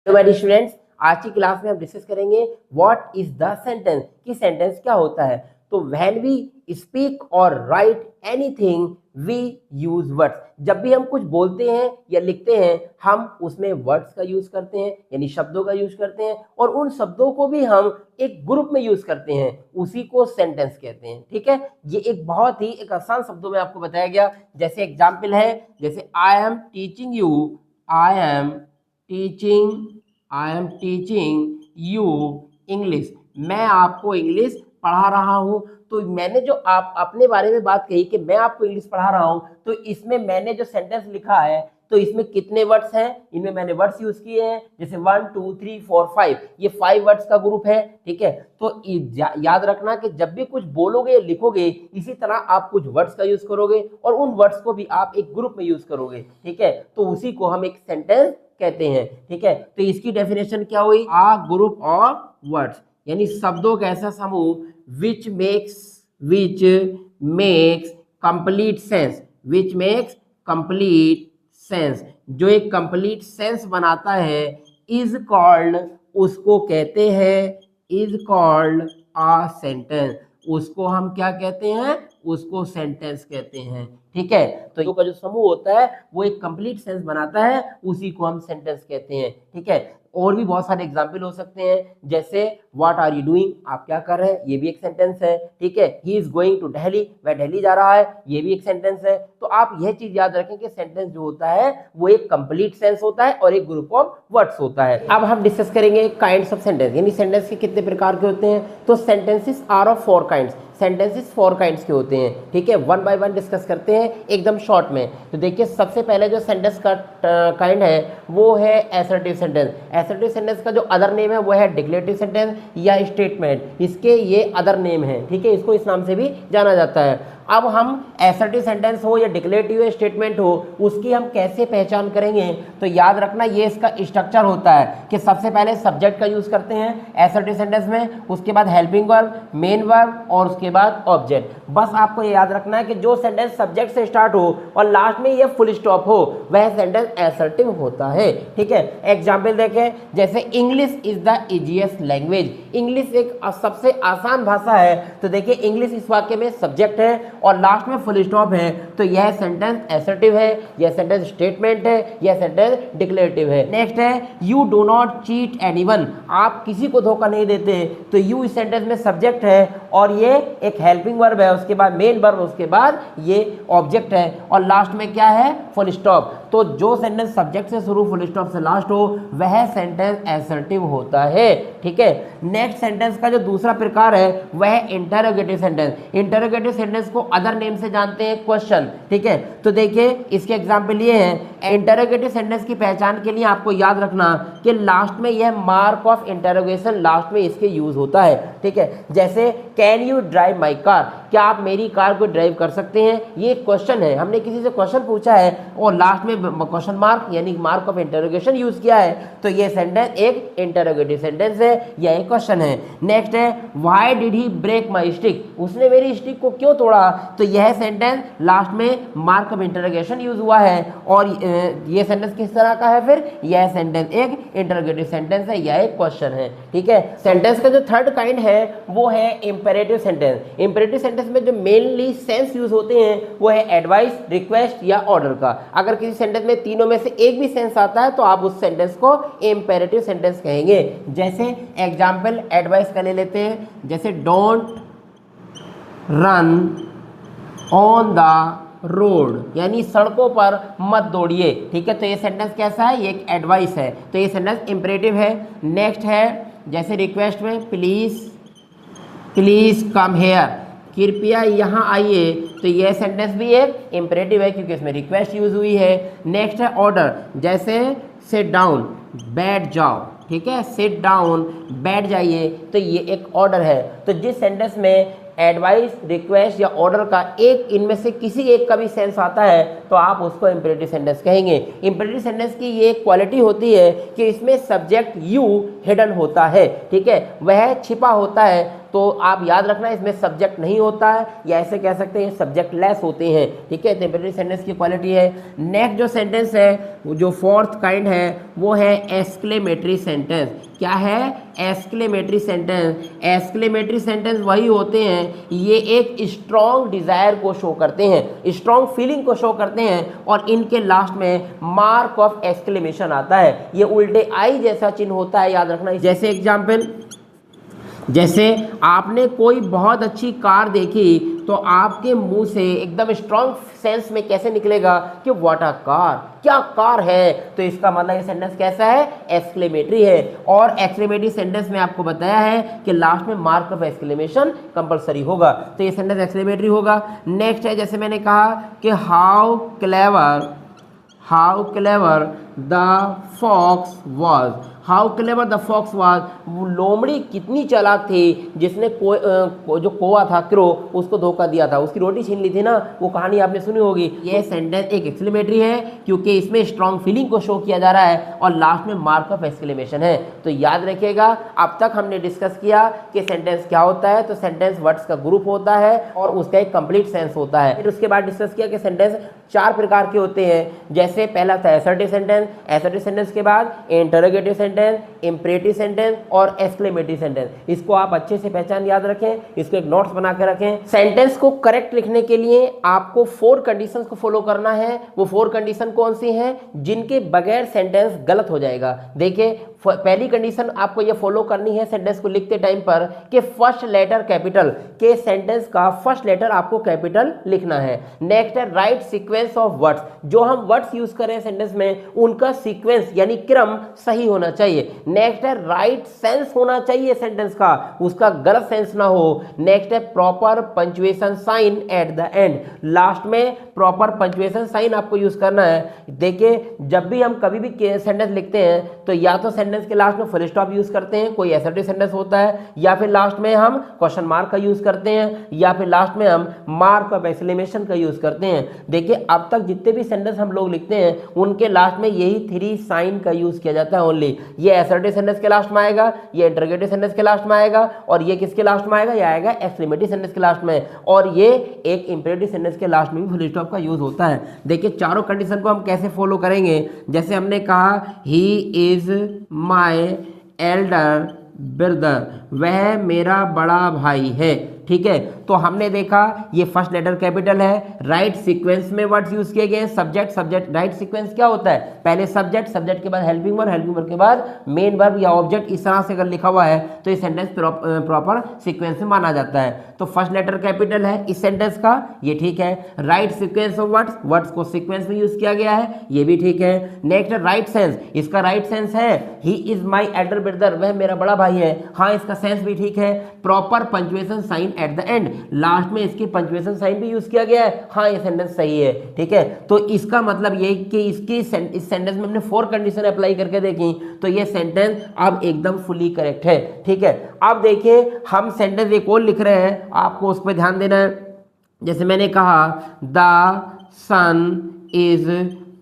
Hello my students, आज की class में हम डिस्कस करेंगे व्हाट इज द सेंटेंस कि सेंटेंस क्या होता है। तो व्हेन वी स्पीक और write anything we use words. जब भी हम कुछ बोलते हैं या लिखते हैं हम उसमें वर्ड्स का यूज करते हैं, यानी शब्दों का यूज करते हैं, और उन शब्दों को भी हम एक ग्रुप में यूज करते हैं, उसी को सेंटेंस कहते हैं। ठीक है, ये एक बहुत ही एक आसान शब्दों में आपको बताया गया। जैसे एग्जाम्पल है, जैसे I am teaching you, I am teaching I am teaching you English. मैं आपको इंग्लिश पढ़ा रहा हूं। तो मैंने जो आप अपने बारे में बात कही कि मैं आपको इंग्लिश पढ़ा रहा हूं, तो इसमें मैंने जो सेंटेंस लिखा है तो इसमें कितने वर्ड्स हैं, इनमें मैंने वर्ड्स यूज किए हैं, जैसे 1 2 3 4 5, ये 5 वर्ड्स का ग्रुप है। ठीक है, तो याद रखना कि जब भी कुछ बोलोगे लिखोगे इसी तरह आप कुछ वर्ड्स का यूज करोगे और उन वर्ड्स को भी आप एक ग्रुप में यूज करोगे। ठीक है, तो उसी को हम एक सेंटेंस कहते हैं। ठीक है, तो इसकी डेफिनेशन क्या हुई? आ ग्रुप ऑफ वर्ड्स, यानी शब्दों का ऐसा समूह which makes complete sense, which makes complete sense, जो एक कंप्लीट सेंस बनाता है, इज कॉल्ड, उसको कहते हैं, इज कॉल्ड अ सेंटेंस। उसको हम क्या कहते हैं? उसको सेंटेंस कहते हैं। ठीक है, तो का जो समूह होता है वो एक कंप्लीट सेंस बनाता है, उसी को हम सेंटेंस कहते हैं। ठीक है, और भी बहुत सारे एग्जाम्पल हो सकते हैं, जैसे व्हाट आर यू डूइंग, आप क्या कर रहे हैं, ये भी एक सेंटेंस है। ठीक है, he is going to Delhi, वह दिल्ली जा रहा है, ये भी एक सेंटेंस है। तो आप यह चीज याद रखें कि सेंटेंस जो होता है वो एक कंप्लीट सेंस होता है और एक ग्रुप ऑफ वर्ड्स होता है। अब हम डिस्कस करेंगे काइंड्स ऑफ सेंटेंस, यानी सेंटेंस के कितने प्रकार के होते हैं। तो sentences are of 4 kinds, sentences 4 kinds के होते हैं। ठीक है, वन बाय वन डिस्कस करते हैं एकदम शॉर्ट में। तो देखिए, सबसे पहले जो सेंटेंस का काइंड है वो है असर्टिव सेंटेंस। असर्टिव सेंटेंस का जो अदर नेम है वो है डिक्लेरेटिव सेंटेंस या स्टेटमेंट, इसके ये अदर नेम है। ठीक है, इसको इस नाम से भी जाना जाता है। अब हम असर्टिव सेंटेंस हो या डिक्लेरेटिव स्टेटमेंट हो, उसकी हम कैसे पहचान करेंगे? तो याद रखना ये इसका स्ट्रक्चर होता है कि सबसे पहले सब्जेक्ट का यूज करते हैं असर्टिव सेंटेंस में, उसके बाद हेल्पिंग वर्ब, मेन वर्ब और उसके बाद ऑब्जेक्ट। बस आपको ये याद रखना है कि जो सेंटेंस सब्जेक्ट से स्टार्ट हो और लास्ट में ये फुल स्टॉप हो वह सेंटेंस असर्टिव होता है। ठीक है, एग्जाम्पल देखें, जैसे English is the easiest language, English एक सबसे आसान भाषा है। तो देखिए, इंग्लिश इस वाक्य में सब्जेक्ट है और लास्ट में फुल स्टॉप है, तो यह सेंटेंस असर्टिव है, यह सेंटेंस स्टेटमेंट है, यह सेंटेंस डिक्लेरेटिव है। नेक्स्ट है you do not cheat anyone, आप किसी को धोखा नहीं देते। तो यू इस सेंटेंस में सब्जेक्ट है और ये एक हेल्पिंग वर्ब है, उसके बाद मेन वर्ब, उसके बाद ये ऑब्जेक्ट है और लास्ट में क्या है? Full stop. तो जो सेंटेंस सब्जेक्ट से शुरू फुल स्टॉप से लास्ट हो वह सेंटेंस असर्टिव होता है। ठीक है, नेक्स्ट सेंटेंस का जो दूसरा प्रकार है वह है इंटरोगेटिव सेंटेंस। इंटरोगेटिव सेंटेंस को अदर नेम से जानते हैं क्वेश्चन। ठीक है, तो देखिए इसके एग्जांपल ये हैं। इंटरोगेटिव सेंटेंस की पहचान के लिए आपको याद रखना कि लास्ट में यह मार्क ऑफ इंटरोगेशन लास्ट में इसके यूज होता है। ठीक है, जैसे can you drive my car, क्या आप मेरी कार को ड्राइव कर सकते हैं? ये क्वेश्चन है, हमने किसी से क्वेश्चन पूछा है और लास्ट में क्वेश्चन मार्क यानी मार्क ऑफ इंटरोगेशन यूज किया है, तो ये सेंटेंस एक इंटरोगेटिव सेंटेंस है या एक क्वेश्चन है। नेक्स्ट है why did he break my stick, उसने मेरी स्टिक को क्यों तोड़ा? तो यह सेंटेंस लास्ट में मार्क ऑफ इंटरोगेशन यूज हुआ है और यह सेंटेंस किस तरह का है? फिर यह सेंटेंस एक इंटरोगेटिव सेंटेंस है या एक क्वेश्चन है। ठीक है, सेंटेंस का जो थर्ड काइंड है वो है इंपेरेटिव सेंटेंस। इंपेरेटिव सेंटेंस में जो मेनली सेंस यूज होते हैं वो है एडवाइस, रिक्वेस्ट या ऑर्डर का। अगर किसी सेंटेंस में तीनों में से एक भी सेंस आता है तो आप उस सेंटेंस को इंपेरेटिव सेंटेंस कहेंगे। जैसे एग्जांपल एडवाइस का ले लेते हैं, जैसे don't run on the road, यानी सड़कों पर मत दौड़िए। ठीक है, तो ये सेंटेंस कैसा है? ये एक एडवाइस है, तो ये सेंटेंस इंपेरेटिव है। नेक्स्ट है जैसे रिक्वेस्ट में प्लीज कम हेयर, कृपया यहाँ आइए, तो यह सेंटेंस भी एक इंपेरेटिव है क्योंकि इसमें रिक्वेस्ट यूज हुई है। नेक्स्ट है ऑर्डर, जैसे सिट डाउन, बैठ जाओ। ठीक है, सिट डाउन, बैठ जाइए, तो ये एक ऑर्डर है। तो जिस सेंटेंस में एडवाइस, रिक्वेस्ट या ऑर्डर का एक इनमें से किसी एक का भी सेंस आता है तो आप उसको इंपेरेटिव सेंटेंस कहेंगे। इंपेरेटिव सेंटेंस की ये क्वालिटी होती है कि इसमें सब्जेक्ट यू हिडन होता है। ठीक है, वह छिपा होता है, तो आप याद रखना इसमें सब्जेक्ट नहीं होता है, या ऐसे कह सकते हैं सब्जेक्ट लेस होते हैं, ठीक है। टेम्परेरी सेंटेंस की क्वालिटी है। नेक्स्ट जो सेंटेंस है जो फोर्थ काइंड है वो है एक्सक्लेमेटरी सेंटेंस। क्या है? Exclamatory sentence. एक्सक्लेमेटरी सेंटेंस वही होते हैं, ये एक स्ट्रॉन्ग डिजायर को शो करते हैं, स्ट्रॉन्ग फीलिंग को शो करते हैं, और इनके लास्ट में मार्क ऑफ एक्सक्लेमेशन आता है। ये उल्टे आई जैसा चिन्ह होता है, याद रखना। जैसे एग्जाम्पल, जैसे आपने कोई बहुत अच्छी कार देखी तो आपके मुंह से एकदम स्ट्रॉन्ग सेंस में कैसे निकलेगा कि व्हाट अ कार, क्या कार है। तो इसका मतलब ये सेंटेंस कैसा है? एक्सक्लेमेटरी है। और एक्सक्लेमेटरी सेंटेंस में आपको बताया है कि लास्ट में मार्क ऑफ एक्सक्लेमेशन कंपलसरी होगा, तो ये सेंटेंस एक्सक्लेमेटरी होगा। नेक्स्ट है, जैसे मैंने कहा कि how clever the fox was. How clever the fox was, वो लोमड़ी कितनी चालाक थी जिसने जो कौवा था क्रो, उसको धोखा दिया था, उसकी रोटी छीन ली थी ना, वो कहानी आपने सुनी होगी। ये सेंटेंस एक एक्सक्लेमेटरी है क्योंकि इसमें स्ट्रॉन्ग फीलिंग को शो किया जा रहा है और लास्ट में मार्क ऑफ एक्सक्लेमेशन है। तो याद रखिएगा, अब तक हमने डिस्कस किया कि सेंटेंस क्या होता है। तो सेंटेंस वर्ड्स का ग्रुप होता है और उसका एक कंप्लीट सेंस होता है। फिर उसके बाद डिस्कस किया कि सेंटेंस 4 प्रकार के होते हैं। जैसे पहला था असर्टिव सेंटेंस, असर्टिव सेंटेंस के बाद इंटरोगेटिव सेंटेंस, इंपरेटिव सेंटेंस और एक्सक्लेमेटरी सेंटेंस। इसको आप अच्छे से पहचान याद रखें, इसको एक नोट्स बना के रखें। सेंटेंस को करेक्ट लिखने के लिए आपको 4 कंडीशंस को फॉलो करना है। वो 4 कंडीशन कौन सी हैं जिनके बगैर सेंटेंस गलत हो जाएगा? देखिए, पहली कंडीशन आपको ये फॉलो करनी है सेंटेंस को लिखते टाइम पर कि फर्स्ट लेटर कैपिटल, के सेंटेंस का फर्स्ट लेटर आपको कैपिटल लिखना है। नेक्स्ट है राइट सीक्वेंस ऑफ वर्ड्स, जो हम वर्ड्स यूज करें सेंटेंस में उनका सीक्वेंस यानी क्रम सही होना चाहिए। नेक्स्ट है राइट सेंस होना चाहिए सेंटेंस का, उसका गलत सेंस ना हो। नेक्स्ट है proper punctuation sign at the end, last में प्रॉपर पंक्चुएशन साइन आपको यूज करना है। देखिए, जब भी हम कभी भी सेंटेंस लिखते हैं तो या तो सेंटेंस के लास्ट में फुल स्टॉप यूज करते हैं, कोई असर्टिव सेंटेंस होता है, या फिर लास्ट में हम क्वेश्चन मार्क का यूज करते हैं, या फिर लास्ट में हम मार्क ऑफ एक्सक्लेमेशन का यूज करते हैं। देखिए, अब तक जितने भी सेंटेंस हम लोग लिखते हैं उनके लास्ट में यही 3 साइन का यूज किया जाता है ओनली। ये असर्टिव सेंटेंस के लास्ट में आएगा, ये इंटरोगेटिव सेंटेंस के लास्ट में आएगा, और ये किसके लास्ट में आएगा? ये आएगा एक्सक्लेमेटरी सेंटेंस के लास्ट में, और ये एक इंपरेटिव सेंटेंस के लास्ट में भी फुल स्टॉप का यूज होता है। देखिए, चारों कंडीशन को हम कैसे फॉलो करेंगे। जैसे हमने कहा he is my Elder brother, वह मेरा बड़ा भाई है, ठीक है। तो हमने देखा ये फर्स्ट लेटर कैपिटल है, राइट सीक्वेंस में वर्ड्स यूज किए गए, सब्जेक्ट सब्जेक्ट। राइट सीक्वेंस क्या होता है? पहले सब्जेक्ट, सब्जेक्ट के बाद हेल्पिंग वर्ब, हेल्पिंग वर्ब के बाद मेन वर्ब या ऑब्जेक्ट। इस तरह से अगर लिखा हुआ है तो ये सेंटेंस प्रॉपर सीक्वेंस में माना जाता है। तो फर्स्ट लेटर कैपिटल है इस सेंटेंस का, ये ठीक है। Right sequence of words, words को सीक्वेंस में यूज किया गया है, ये भी ठीक है। नेक्स्ट राइट सेंस, इसका राइट सेंस है he is my elder brother, वह मेरा बड़ा भाई है, हाँ इसका सेंस भी ठीक है। Proper punctuation sign at the end, last में इसकी पंक्चुएशन साइन भी यूज किया गया है, हाँ ये सेंटेंस सही है, ठीक है। तो इसका मतलब ये कि इस सेंटेंस में हमने 4 कंडीशन अप्लाई करके देखी तो ये सेंटेंस अब एकदम फुली करेक्ट है, ठीक है। अब देखिए, हम सेंटेंस एक और लिख रहे हैं, आपको उस पर ध्यान देना है। जैसे मैंने कहा द सन इज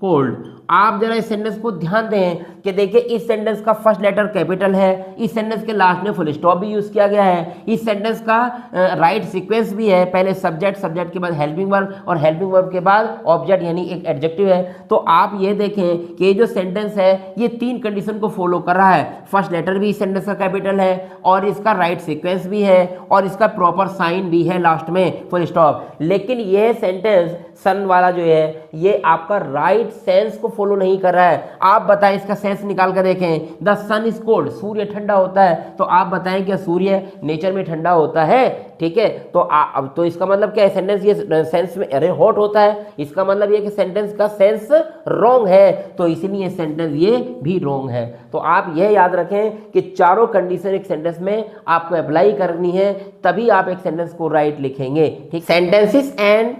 कोल्ड, आप जरा इस सेंटेंस को ध्यान दें कि देखिए इस सेंटेंस का फर्स्ट लेटर कैपिटल है, इस सेंटेंस के लास्ट में फुल स्टॉप भी यूज किया गया है, इस सेंटेंस का राइट सीक्वेंस भी है, पहले सब्जेक्ट, सब्जेक्ट के बाद हेल्पिंग वर्ब और हेल्पिंग वर्ब के बाद ऑब्जेक्ट यानी एक एडजेक्टिव है। तो आप ये देखें कि ये जो सेंटेंस है ये 3 कंडीशन को फॉलो कर रहा है। फर्स्ट लेटर भी इस सेंटेंस का कैपिटल है और इसका राइट सीक्वेंस भी है और इसका प्रॉपर साइन भी है लास्ट में फुल स्टॉप। लेकिन यह सेंटेंस सन वाला जो है ये आपका राइट सेंस को फॉलो नहीं कर रहा है। आप बताएं, इसका सेंस निकाल कर देखें। द सन इज कोल्ड, सूर्य ठंडा होता है, तो आप बताएं क्या सूर्य नेचर में ठंडा होता है? ठीक है, तो अब तो इसका मतलब क्या है, सेंटेंस ये सेंस में अरे हॉट होता है, इसका मतलब ये कि सेंटेंस का सेंस रॉन्ग है, तो इसीलिए सेंटेंस ये भी रॉन्ग है। तो आप यह याद रखें कि चारों कंडीशन एक सेंटेंस में आपको अप्लाई करनी है, तभी आप एक सेंटेंस को राइट लिखेंगे, ठीक। सेंटेंसेस एंड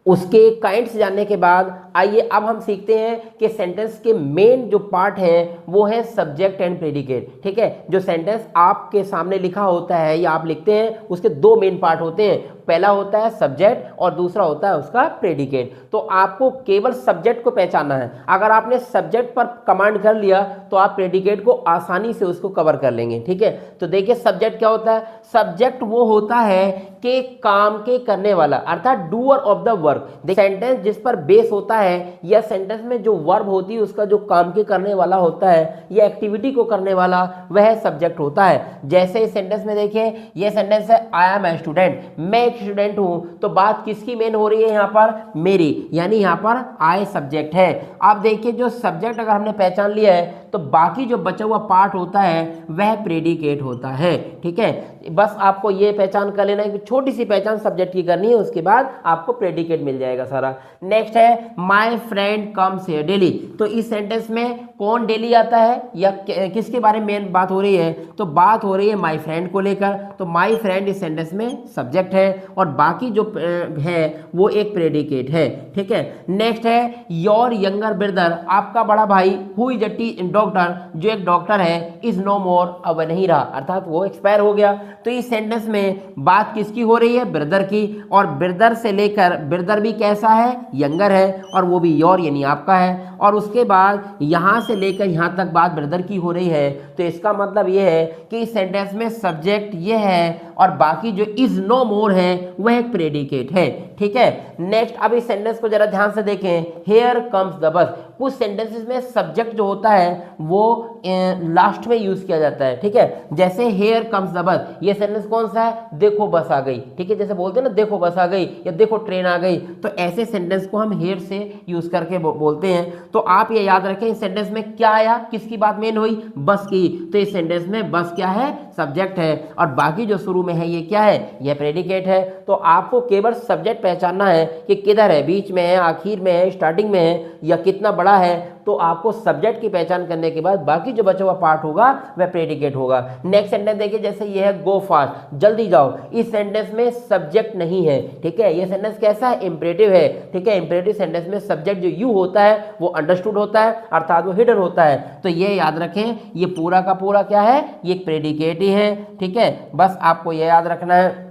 उसके काइंड्स जानने के बाद आइए अब हम सीखते हैं कि सेंटेंस के मेन जो पार्ट हैं वो है सब्जेक्ट एंड प्रेडिकेट। ठीक है, जो सेंटेंस आपके सामने लिखा होता है या आप लिखते हैं उसके दो मेन पार्ट होते हैं, पहला होता है सब्जेक्ट और दूसरा होता है उसका प्रेडिकेट। तो आपको केवल सब्जेक्ट को पहचानना है। अगर आपने सब्जेक्ट पर कमांड कर लिया तो आप प्रेडिकेट को आसानी से उसको कवर कर लेंगे। ठीक है, तो देखिए सब्जेक्ट क्या होता है। सब्जेक्ट वो होता है कि काम के करने वाला, अर्थात doer of the work. Sentence जिस पर बेस होता है या सेंटेंस में जो वर्ब होती है उसका जो काम के करने वाला होता है या एक्टिविटी को करने वाला, वह सब्जेक्ट होता है। जैसे इस सेंटेंस में देखिए, ये सेंटेंस है आई एम ए स्टूडेंट, मैं एक स्टूडेंट हूं। तो बात किसकी मेन हो रही है यहाँ पर, मेरी, यानी यहाँ पर आई सब्जेक्ट है। अब देखिए जो सब्जेक्ट अगर हमने पहचान लिया है तो बाकी जो बचा हुआ पार्ट होता है वह प्रेडिकेट होता है। ठीक है, बस आपको ये पहचान कर लेना है कि छोटी सी पहचान सब्जेक्ट की करनी है, उसके बाद आपको प्रेडिकेट मिल जाएगा सारा। नेक्स्ट है my friend comes here daily. तो इस सेंटेंस में कौन डेली आता है या किसके बारे में मेन बात हो रही है, तो बात हो रही है माय फ्रेंड को लेकर। तो माय फ्रेंड इस सेंटेंस में सब्जेक्ट है और बाकी जो है वो एक प्रेडिकेट है। ठीक है, नेक्स्ट है योर यंगर ब्रदर, आपका बड़ा भाई, हु इज अ डॉक्टर, जो एक डॉक्टर है, इज नो मोर, अब नहीं रहा, अर्थात वो एक्सपायर हो गया। तो इस सेंटेंस में बात किसकी हो रही है, ब्रदर की, और ब्रदर से लेकर ब्रदर भी कैसा है, यंगर है, और वो भी योर यानी आपका है, और उसके बाद यहां से लेकर यहां तक बात ब्रदर की हो रही है। तो इसका मतलब ये है कि इस सेंटेंस में सब्जेक्ट ये है और बाकी जो इज नो मोर है वह एक प्रेडिकेट है। ठीक है, नेक्स्ट अब इस सेंटेंस को जरा ध्यान से देखें, हियर कम्स द बस। कुछ सेंटेंसेस में सब्जेक्ट जो होता है वो लास्ट में यूज किया जाता है। ठीक है, जैसे हियर कम्स द बस, ये सेंटेंस कौन सा है, देखो बस आ गई। ठीक है, जैसे बोलते हैं ना देखो बस आ गई या देखो ट्रेन आ गई, तो ऐसे सेंटेंस को हम हियर से यूज करके बोलते हैं। तो आप ये याद रखें इस सेंटेंस में क्या आया, किसकी बात मेन हुई, बस की। तो इस सेंटेंस में बस क्या है, सब्जेक्ट है, और बाकी जो शुरू में है ये क्या है, यह प्रेडिकेट है। तो आपको केवल सब्जेक्ट पहचानना है कि किधर है, बीच में है, आखिर में है, स्टार्टिंग में है या कितना बड़ा है। तो आपको सब्जेक्ट की पहचान करने के बाद बाकी जो बचा हुआ पार्ट होगा वह प्रेडिकेट होगा। नेक्स्ट सेंटेंस देखिए, जैसे ये है गो फास्ट, जल्दी जाओ। इस सेंटेंस में सब्जेक्ट नहीं है। ठीक है, ये सेंटेंस कैसा है, इंपरेटिव है। ठीक है, इंपरेटिव सेंटेंस में सब्जेक्ट जो यू होता है वो अंडरस्टूड होता है, अर्थात वो हिडन होता है। तो ये याद रखें, ये पूरा का पूरा क्या है, ये प्रेडिकेट ही है। ठीक है, बस आपको ये याद रखना है।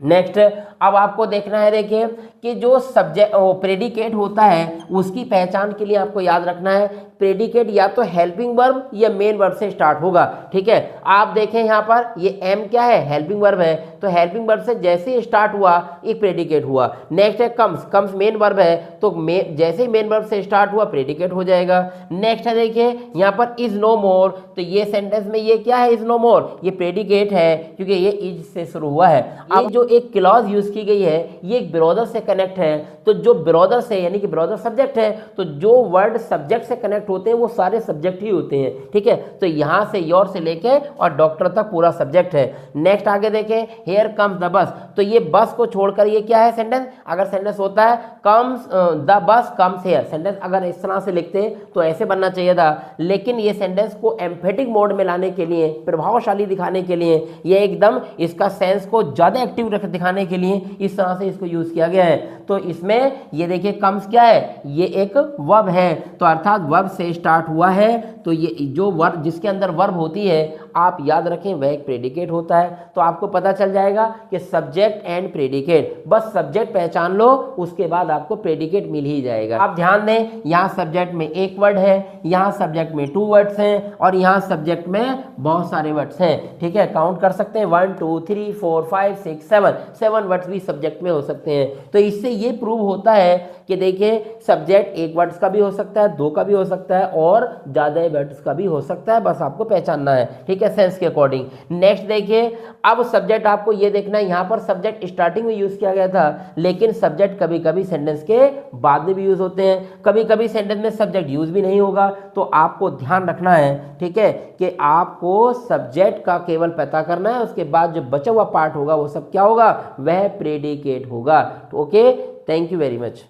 नेक्स्ट अब आपको देखना है, देखिए कि जो सब्जेक्ट प्रेडिकेट होता है उसकी पहचान के लिए आपको याद रखना है, प्रेडिकेट या तो हेल्पिंग वर्ब या मेन वर्ब से स्टार्ट होगा। ठीक है, आप देखें यहाँ पर ये एम क्या है, हेल्पिंग वर्ब है, तो हेल्पिंग वर्ब से जैसे ही स्टार्ट हुआ एक प्रेडिकेट हुआ। नेक्स्ट है कम्स, कम्स मेन वर्ब है, तो जैसे ही मेन वर्ब से स्टार्ट हुआ प्रेडिकेट हो जाएगा। नेक्स्ट है देखिए यहाँ पर इज नो मोर, तो ये सेंटेंस में ये क्या है, इज नो मोर, ये प्रेडिकेट है क्योंकि ये इज से शुरू हुआ है। अब जो एक क्लॉज यूज की गई है ये एक ब्रदर से कनेक्ट है, तो जो ब्रदर से यानी कि ब्रदर सब्जेक्ट है, तो जो वर्ड सब्जेक्ट से कनेक्ट होते हैं वो सारे सब्जेक्ट ही होते हैं। ठीक है, तो यहां से योर से लेके और डॉक्टर तक पूरा सब्जेक्ट है। नेक्स्ट आगे देखें, हियर कम्स द बस, तो ये बस को छोड़कर ये क्या है सेंटेंस, अगर सेंटेंस होता है comes the bus comes here, sentence अगर इस तरह से लिखते हैं तो ऐसे बनना चाहिए था, लेकिन ये सेंटेंस को एम्फेटिक मोड में लाने के लिए, प्रभावशाली दिखाने के लिए, ये एकदम इसका सेंस को ज्यादा एक्टिव दिखाने के लिए इस तरह से इसको यूज किया गया है। तो इसमें ये देखिए कम्स क्या है, ये एक वर्ब है, तो अर्थात वर्ब से स्टार्ट हुआ है, तो ये जो वर्ब जिसके अंदर वर्ब होती है आप याद रखें वह एक प्रेडिकेट होता है। तो आपको पता चल जाएगा कि सब्जेक्ट एंड प्रेडिकेट, बस सब्जेक्ट पहचान लो उसके बाद आपको प्रेडिकेट मिल ही जाएगा। आप ध्यान दें, यहाँ सब्जेक्ट में एक वर्ड है, यहाँ सब्जेक्ट में 2 वर्ड्स हैं और यहाँ सब्जेक्ट में बहुत सारे वर्ड्स हैं। ठीक है, काउंट कर सकते हैं 1 2 3 4 5 6 7 वर्ड्स भी सब्जेक्ट में हो सकते हैं। तो इससे ये प्रूव होता है कि देखिए सब्जेक्ट एक वर्ड्स का भी हो सकता है, 2 का भी हो सकता है और ज्यादा वर्ड्स का भी हो सकता है, बस आपको पहचानना है। ठीक है, सेंस के अकॉर्डिंग। नेक्स्ट देखिए, अब सब्जेक्ट आपको ये देखना है, यहाँ पर सब्जेक्ट स्टार्टिंग में यूज किया गया था, लेकिन सब्जेक्ट कभी कभी सेंटेंस के बाद में भी यूज होते हैं, कभी कभी सेंटेंस में सब्जेक्ट यूज भी नहीं होगा। तो आपको ध्यान रखना है, ठीक है, कि आपको सब्जेक्ट का केवल पता करना है, उसके बाद जो बचा हुआ पार्ट होगा वो सब क्या होगा, वह प्रेडिकेट होगा। Okay, thank you very much.